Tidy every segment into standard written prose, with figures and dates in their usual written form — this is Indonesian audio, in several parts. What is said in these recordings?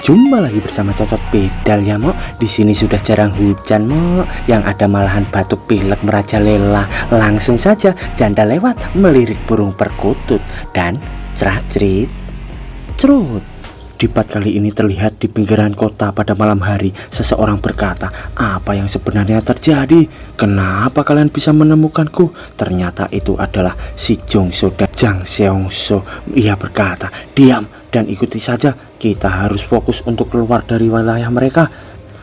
Jumpa lagi bersama Cocot Pedal ya Mo. Di sini sudah jarang hujan Mo, yang ada malahan batuk pilek merajalela. Langsung saja janda lewat melirik burung perkutut dan cerat-cerit cerut. Debat kali ini terlihat di pinggiran kota pada malam hari. Seseorang berkata, "Apa yang sebenarnya terjadi? Kenapa kalian bisa menemukanku?" Ternyata itu adalah si Jongso dan Jang Seongso. Ia berkata, "Diam dan ikuti saja. Kita harus fokus untuk keluar dari wilayah mereka."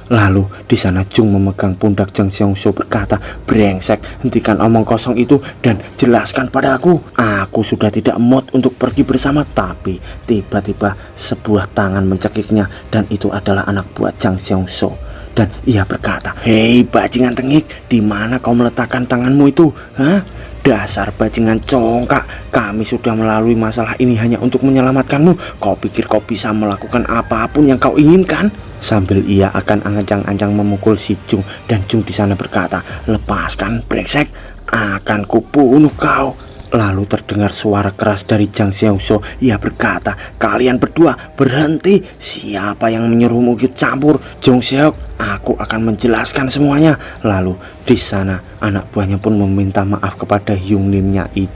Lalu di sana Jung memegang pundak Jang Seongso berkata, "Brengsek, hentikan omong kosong itu dan jelaskan padaku. Aku sudah tidak mood untuk pergi bersama." Tapi tiba-tiba sebuah tangan mencekiknya, dan itu adalah anak buah Jang Seongso. Dan ia berkata, "Hei bajingan tengik, di mana kau meletakkan tanganmu itu? Hah? Dasar bajingan congkak, kami sudah melalui masalah ini hanya untuk menyelamatkanmu. Kau pikir kau bisa melakukan apapun yang kau inginkan?" Sambil ia akan ancang-ancang memukul si Jung, dan Jung di sana berkata, "Lepaskan brengsek, akan kubunuh kau." Lalu terdengar suara keras dari Jang Seongso. Ia berkata, "Kalian berdua berhenti. Siapa yang menyuruhmu ikut campur? Jong Seok, aku akan menjelaskan semuanya." Lalu di sana anak buahnya pun meminta maaf kepada Hyung Limnya itu.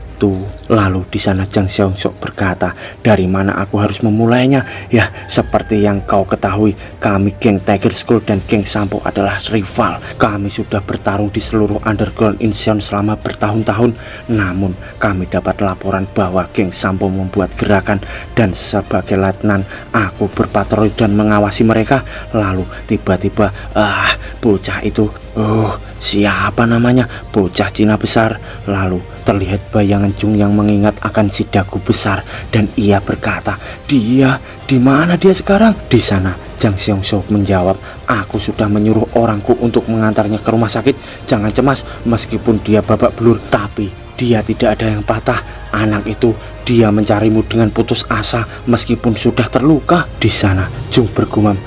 Lalu di sana Jang Seongso berkata, "Dari mana aku harus memulainya? Ya, seperti yang kau ketahui, kami geng Tiger School dan geng Sampo adalah rival. Kami sudah bertarung di seluruh underground Incheon selama bertahun-tahun. Namun kami dapat laporan bahwa geng Sampo membuat gerakan, dan sebagai letnan aku berpatroli dan mengawasi mereka. Lalu tiba-tiba bocah itu, siapa namanya? Bocah Cina besar." Lalu terlihat bayangan Jung yang mengingat akan si dagu besar, dan ia berkata, "Dia di mana dia sekarang?" Di sana Jang Seongso menjawab, "Aku sudah menyuruh orangku untuk mengantarnya ke rumah sakit. Jangan cemas, meskipun dia babak belur, tapi dia tidak ada yang patah. Anak itu, dia mencarimu dengan putus asa meskipun sudah terluka." Di sana Jung bergumam,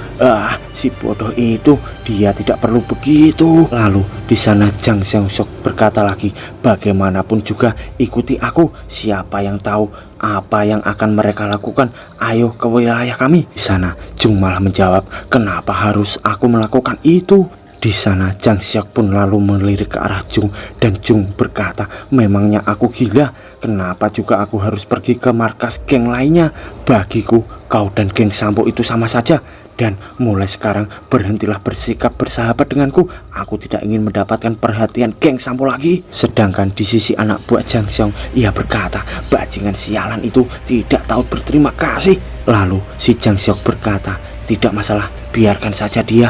si bodoh itu, dia tidak perlu begitu." Lalu di sana Jang Seongso berkata lagi, "Bagaimanapun juga ikuti aku. Siapa yang tahu apa yang akan mereka lakukan? Ayo ke wilayah kami." Di sana Jung malah menjawab, "Kenapa harus aku melakukan itu?" Di sana Jang Seok pun lalu melirik ke arah Jung, dan Jung berkata, "Memangnya aku gila? Kenapa juga aku harus pergi ke markas geng lainnya? Bagiku kau dan geng Sampo itu sama saja. Dan mulai sekarang berhentilah bersikap bersahabat denganku. Aku tidak ingin mendapatkan perhatian geng Sampo lagi." Sedangkan di sisi anak buah Jang Seong, ia berkata, "Bajingan sialan itu tidak tahu berterima kasih." Lalu si Jang Seok berkata, "Tidak masalah, biarkan saja dia."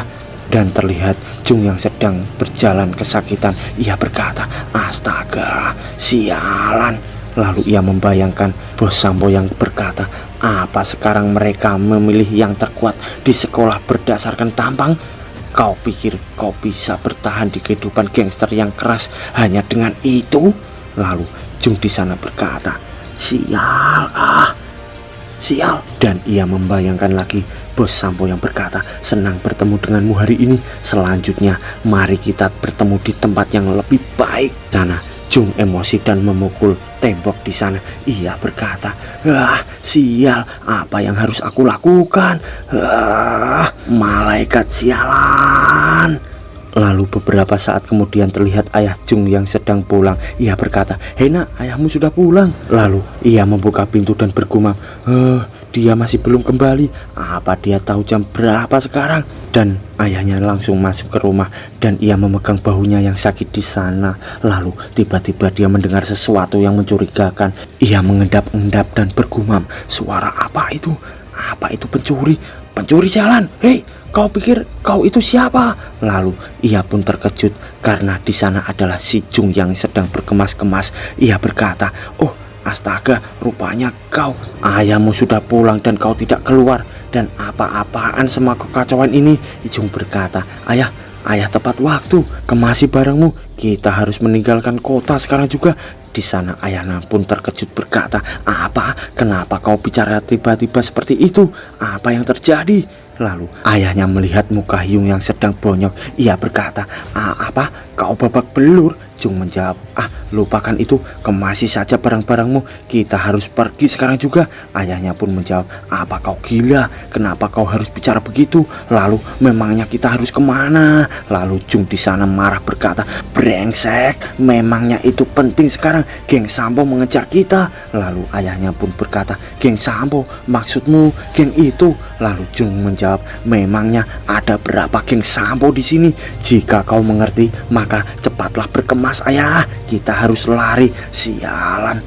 Dan terlihat Jung yang sedang berjalan kesakitan. Ia berkata, "Astaga, sialan." Lalu ia membayangkan bos Sampo yang berkata, "Apa sekarang mereka memilih yang terkuat di sekolah berdasarkan tampang? Kau pikir kau bisa bertahan di kehidupan gangster yang keras hanya dengan itu?" Lalu Jung di sana berkata, "Sial, sial." Dan ia membayangkan lagi bos Sampo yang berkata, "Senang bertemu denganmu hari ini. Selanjutnya mari kita bertemu di tempat yang lebih baik." Sana Jung emosi dan memukul tembok di sana. Ia berkata, "Sial, apa yang harus aku lakukan? Malaikat sialan." Lalu beberapa saat kemudian terlihat ayah Jung yang sedang pulang. Ia berkata, "Hei nak, ayahmu sudah pulang." Lalu ia membuka pintu dan bergumam, dia masih belum kembali. Apa dia tahu jam berapa sekarang?" Dan ayahnya langsung masuk ke rumah, dan ia memegang bahunya yang sakit di sana. Lalu tiba-tiba dia mendengar sesuatu yang mencurigakan. Ia mengendap-endap dan bergumam, "Suara apa itu? Apa itu pencuri? Pencuri jalan! Hei, kau pikir kau itu siapa?" Lalu ia pun terkejut karena di sana adalah si Jung yang sedang berkemas-kemas. Ia berkata, "Oh, astaga, rupanya kau. Ayahmu sudah pulang dan kau tidak keluar. Dan apa-apaan semua kekacauan ini?" Jung berkata, Ayah tepat waktu. Kemasi barangmu. Kita harus meninggalkan kota sekarang juga." Di sana ayahnya pun terkejut berkata, "Apa? Kenapa kau bicara tiba-tiba seperti itu? Apa yang terjadi?" Lalu ayahnya melihat muka Hyung yang sedang bonyok. Ia berkata, "Apa? Kau babak belur?" Jung menjawab, lupakan itu, kemasi saja barang-barangmu, kita harus pergi sekarang juga. Ayahnya pun menjawab, apa kau gila? Kenapa kau harus bicara begitu? Lalu memangnya kita harus kemana? Lalu Jung di sana marah berkata, brengsek, memangnya itu penting sekarang? Geng Sampo mengejar kita. Lalu ayahnya pun berkata, geng Sampo, maksudmu geng itu? Lalu Jung menjawab, memangnya ada berapa geng Sampo di sini? Jika kau mengerti, maka cepatlah berkemas ayah. Kita harus lari. Sialan,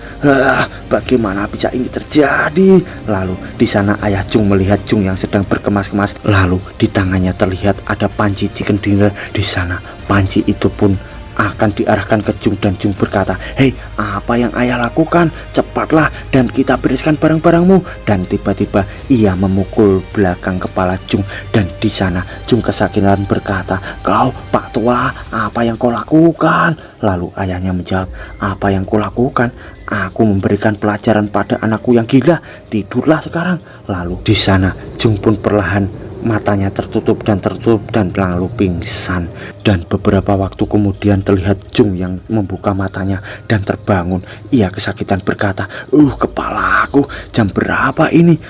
bagaimana bisa ini terjadi? Lalu di sana ayah Jung melihat Jung yang sedang berkemas-kemas. Lalu di tangannya terlihat ada panci chicken dinner. Di sana panci itu pun akan diarahkan ke Jung dan Jung berkata, hei, apa yang ayah lakukan? Cepatlah dan kita bereskan barang-barangmu. Dan tiba-tiba ia memukul belakang kepala Jung. Dan di sana Jung kesakitan berkata, kau Pak Tua, apa yang kau lakukan? Lalu ayahnya menjawab, apa yang kau lakukan? Aku memberikan pelajaran pada anakku yang gila. Tidurlah sekarang. Lalu di sana Jung pun perlahan matanya tertutup dan lalu pingsan. Dan beberapa waktu kemudian terlihat Jung yang membuka matanya dan terbangun. Ia kesakitan berkata, kepalaku, jam berapa ini?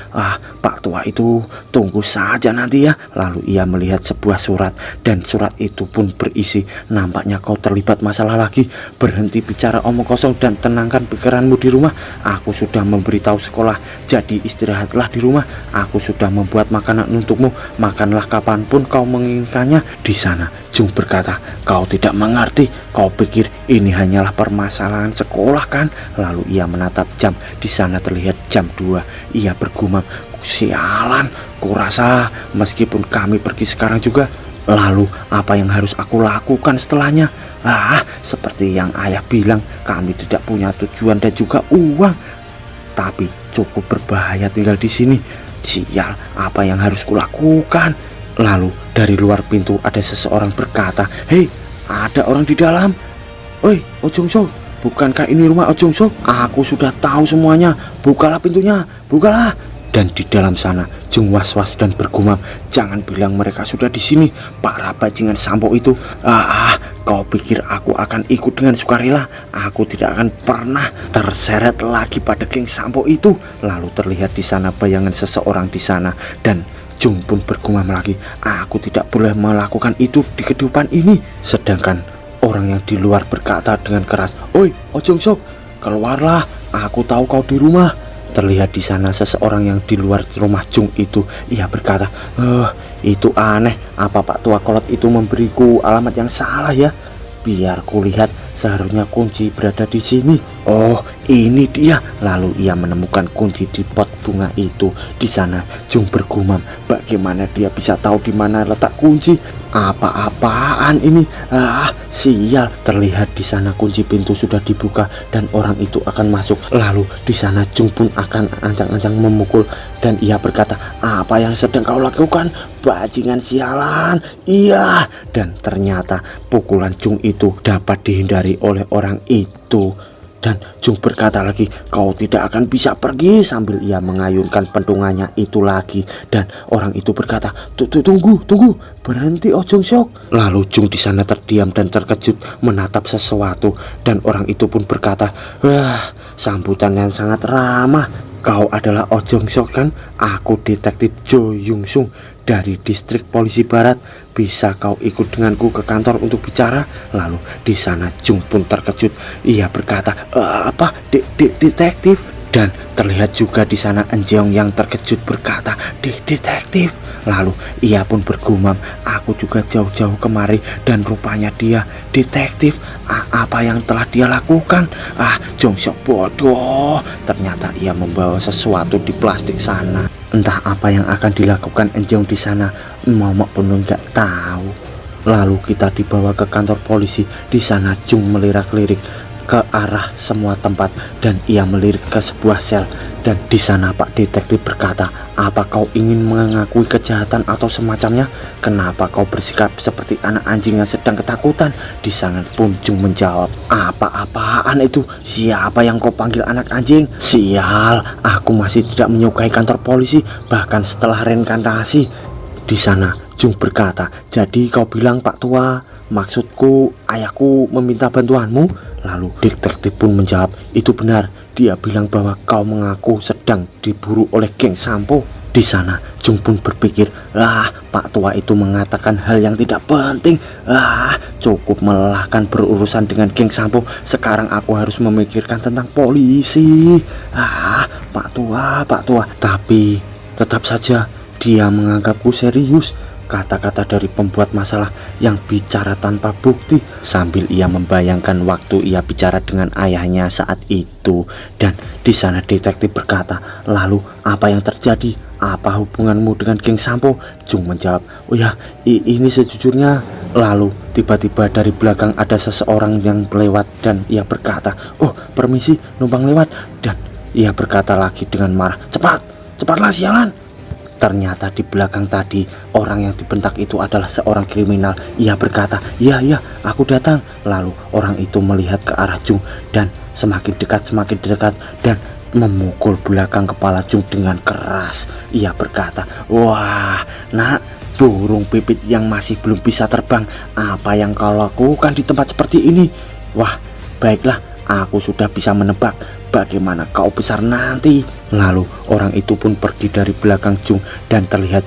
Pak Tua itu, tunggu saja nanti ya. Lalu ia melihat sebuah surat, dan surat itu pun berisi, nampaknya kau terlibat masalah lagi. Berhenti bicara omong kosong dan tenangkan pikiranmu di rumah. Aku sudah memberitahu sekolah, jadi istirahatlah di rumah. Aku sudah membuat makanan untukmu, makanlah kapanpun kau menginginkannya. Di sana Jung berkata, kau tidak mengerti, kau pikir ini hanyalah permasalahan sekolah kan? Lalu ia menatap jam. Di sana terlihat jam 2. Ia bergumam, sialan, kurasa meskipun kami pergi sekarang juga, lalu apa yang harus aku lakukan setelahnya? Seperti yang ayah bilang, kami tidak punya tujuan dan juga uang, tapi cukup berbahaya tinggal di sini. Sial, apa yang harus kulakukan? Lalu dari luar pintu ada seseorang berkata, hei, ada orang di dalam. Oi, Ojong Sok, bukankah ini rumah Ojong Sok? Aku sudah tahu semuanya, bukalah pintunya, bukalah. Dan di dalam sana Jung was-was dan bergumam, jangan bilang mereka sudah di sini, para bajingan Sampo itu. Kau pikir aku akan ikut dengan sukarela? Aku tidak akan pernah terseret lagi pada geng Sampo itu. Lalu terlihat di sana bayangan seseorang di sana, dan Jung pun bergumam lagi, aku tidak boleh melakukan itu di kehidupan ini. Sedangkan orang yang di luar berkata dengan keras, oi Ojong Sok, keluarlah, aku tahu kau di rumah. Terlihat di sana seseorang yang di luar rumah Jung itu. Ia berkata, itu aneh, apa Pak Tua Kolot itu memberiku alamat yang salah ya? Biar kulihat, seharusnya kunci berada di sini. Oh, ini dia. Lalu ia menemukan kunci di pot bunga itu. Di sana Jung bergumam, bagaimana dia bisa tahu di mana letak kunci? Apa-apaan ini? Sial. Terlihat di sana kunci pintu sudah dibuka dan orang itu akan masuk. Lalu di sana Jung pun akan ancang-ancang memukul, dan ia berkata, apa yang sedang kau lakukan? Bajingan sialan. Iya. Dan ternyata pukulan Jung itu dapat dihindari oleh orang itu. Dan Jung berkata lagi, kau tidak akan bisa pergi, sambil ia mengayunkan pentungannya itu lagi. Dan orang itu berkata, tunggu, berhenti Ojong Sok. Lalu Jung di sana terdiam dan terkejut menatap sesuatu, dan orang itu pun berkata, sambutan yang sangat ramah. Kau adalah Ojong Sok kan? Aku detektif Jo Yung Sung dari distrik polisi barat. Bisa kau ikut denganku ke kantor untuk bicara? Lalu di sana Jung pun terkejut. Ia berkata, apa? Detektif? Dan terlihat juga di sana Enjeong yang terkejut berkata, detektif. Lalu ia pun bergumam, aku juga jauh-jauh kemari dan rupanya dia detektif. Apa yang telah dia lakukan? Jong Sok bodoh. Ternyata ia membawa sesuatu di plastik sana. Entah apa yang akan dilakukan Enjeong di sana, Momok pun nggak tahu. Lalu kita dibawa ke kantor polisi. Di sana Jung melirik-lirik ke arah semua tempat dan ia melirik ke sebuah sel. Dan di sana Pak Detektif berkata, apa kau ingin mengakui kejahatan atau semacamnya? Kenapa kau bersikap seperti anak anjing yang sedang ketakutan? Di sana pun Jung menjawab, apa-apaan itu? Siapa yang kau panggil anak anjing? Sial, aku masih tidak menyukai kantor polisi bahkan setelah reinkarnasi. Di sana Jung berkata, jadi kau bilang Pak Tua, maksudku ayahku meminta bantuanmu? Lalu detektif pun menjawab, itu benar. Dia bilang bahwa kau mengaku sedang diburu oleh geng Sampo. Di sana Jung pun berpikir, Pak Tua itu mengatakan hal yang tidak penting. Cukup melelahkan berurusan dengan geng Sampo. Sekarang aku harus memikirkan tentang polisi. Pak Tua. Tapi tetap saja dia menganggapku serius. Kata-kata dari pembuat masalah yang bicara tanpa bukti, sambil ia membayangkan waktu ia bicara dengan ayahnya saat itu. Dan di sana detektif berkata, lalu apa yang terjadi? Apa hubunganmu dengan geng Sampo? Jung menjawab, oh ya, ini sejujurnya. Lalu tiba-tiba dari belakang ada seseorang yang lewat dan ia berkata, oh permisi, numpang lewat. Dan ia berkata lagi dengan marah, cepatlah sialan. Ternyata di belakang tadi orang yang dibentak itu adalah seorang kriminal. Ia berkata, iya aku datang. Lalu orang itu melihat ke arah Jung dan semakin dekat dan memukul belakang kepala Jung dengan keras. Ia berkata, wah nak, burung pipit yang masih belum bisa terbang, apa yang kau lakukan di tempat seperti ini? Wah baiklah, aku sudah bisa menebak bagaimana kau besar nanti. Lalu orang itu pun pergi dari belakang Jung dan terlihat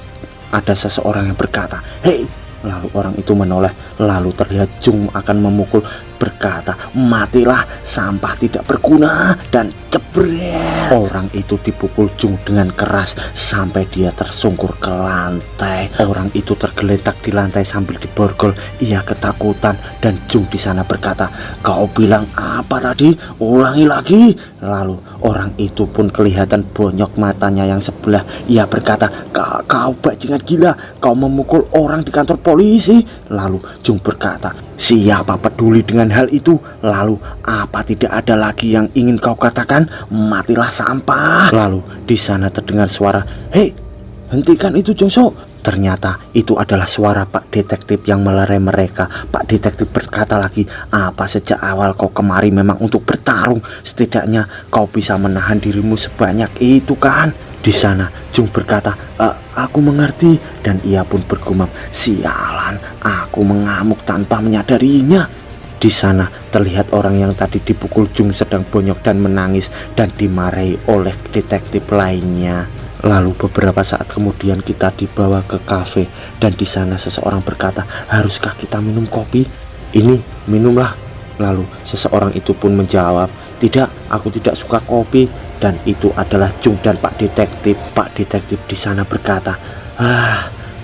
ada seseorang yang berkata, hei. Lalu orang itu menoleh, lalu terlihat Jung akan memukul, berkata, matilah, sampah tidak berguna, dan jebret. Orang itu dipukul Jung dengan keras sampai dia tersungkur ke lantai. Orang itu tergeletak di lantai sambil diborgol. Ia ketakutan dan Jung di sana berkata, kau bilang apa tadi? Ulangi lagi. Lalu orang itu pun kelihatan bonyok matanya yang sebelah. Ia berkata, kau bajingan gila, kau memukul orang di kantor polisi. Lalu Jung berkata, siapa peduli dengan hal itu? Lalu apa tidak ada lagi yang ingin kau katakan? Matilah sampah. Lalu di sana terdengar suara, hei, hentikan itu Jongso. Ternyata itu adalah suara Pak Detektif yang melerai mereka. Pak Detektif berkata lagi, apa sejak awal kau kemari memang untuk bertarung? Setidaknya kau bisa menahan dirimu sebanyak itu kan? Di sana Jung berkata, aku mengerti. Dan ia pun bergumam, sialan, aku mengamuk tanpa menyadarinya. Di sana terlihat orang yang tadi dipukul Jung sedang bonyok dan menangis dan dimarahi oleh detektif lainnya. Lalu beberapa saat kemudian kita dibawa ke kafe dan di sana seseorang berkata, haruskah kita minum kopi? Ini, minumlah. Lalu seseorang itu pun menjawab, tidak, aku tidak suka kopi. Dan itu adalah Jung dan Pak Detektif. Pak Detektif di sana berkata,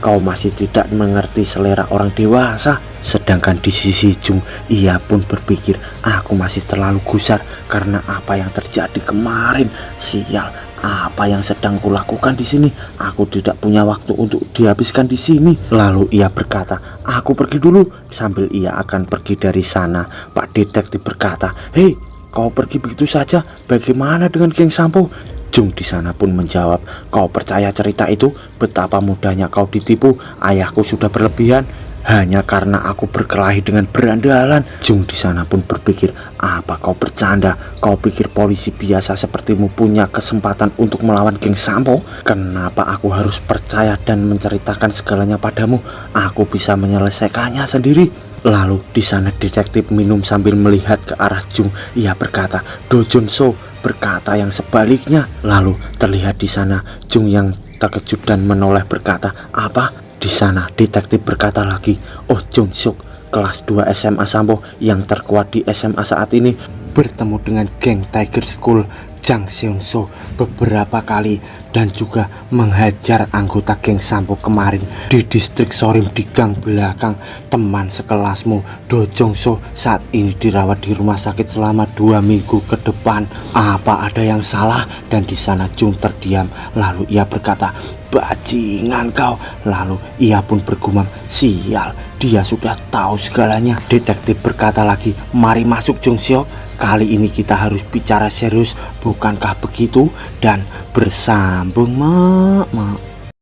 kau masih tidak mengerti selera orang dewasa. Sedangkan di sisi Jung, ia pun berpikir, aku masih terlalu gusar karena apa yang terjadi kemarin. Sial, apa yang sedang kulakukan di sini? Aku tidak punya waktu untuk dihabiskan di sini. Lalu ia berkata, aku pergi dulu. Sambil ia akan pergi dari sana, Pak Detektif berkata, hei, kau pergi begitu saja? Bagaimana dengan geng Sampo? Jung di sana pun menjawab, kau percaya cerita itu? Betapa mudahnya kau ditipu. Ayahku sudah berlebihan hanya karena aku berkelahi dengan berandalan. Jung di sana pun berpikir, apa kau bercanda? Kau pikir polisi biasa sepertimu punya kesempatan untuk melawan geng Sampo? Kenapa aku harus percaya dan menceritakan segalanya padamu? Aku bisa menyelesaikannya sendiri. Lalu di sana detektif minum sambil melihat ke arah Jung. Ia berkata, Do Junso berkata yang sebaliknya. Lalu terlihat di sana Jung yang terkejut dan menoleh berkata, apa? Di sana detektif berkata lagi, oh Jung Suk, kelas 2 SMA Sampo yang terkuat di SMA saat ini, bertemu dengan geng Tiger School Jang Seunso beberapa kali dan juga menghajar anggota geng Sampo kemarin di distrik Sorim di gang belakang. Teman sekelasmu Do Jongso saat ini dirawat di rumah sakit selama 2 minggu ke depan. Apa ada yang salah? Dan di sana Jung terdiam. Lalu ia berkata, bajingan kau. Lalu ia pun bergumam, sial, dia sudah tahu segalanya. Detektif berkata lagi, mari masuk Jung Seok. Kali ini kita harus bicara serius, bukankah begitu? Dan bersambung, mak.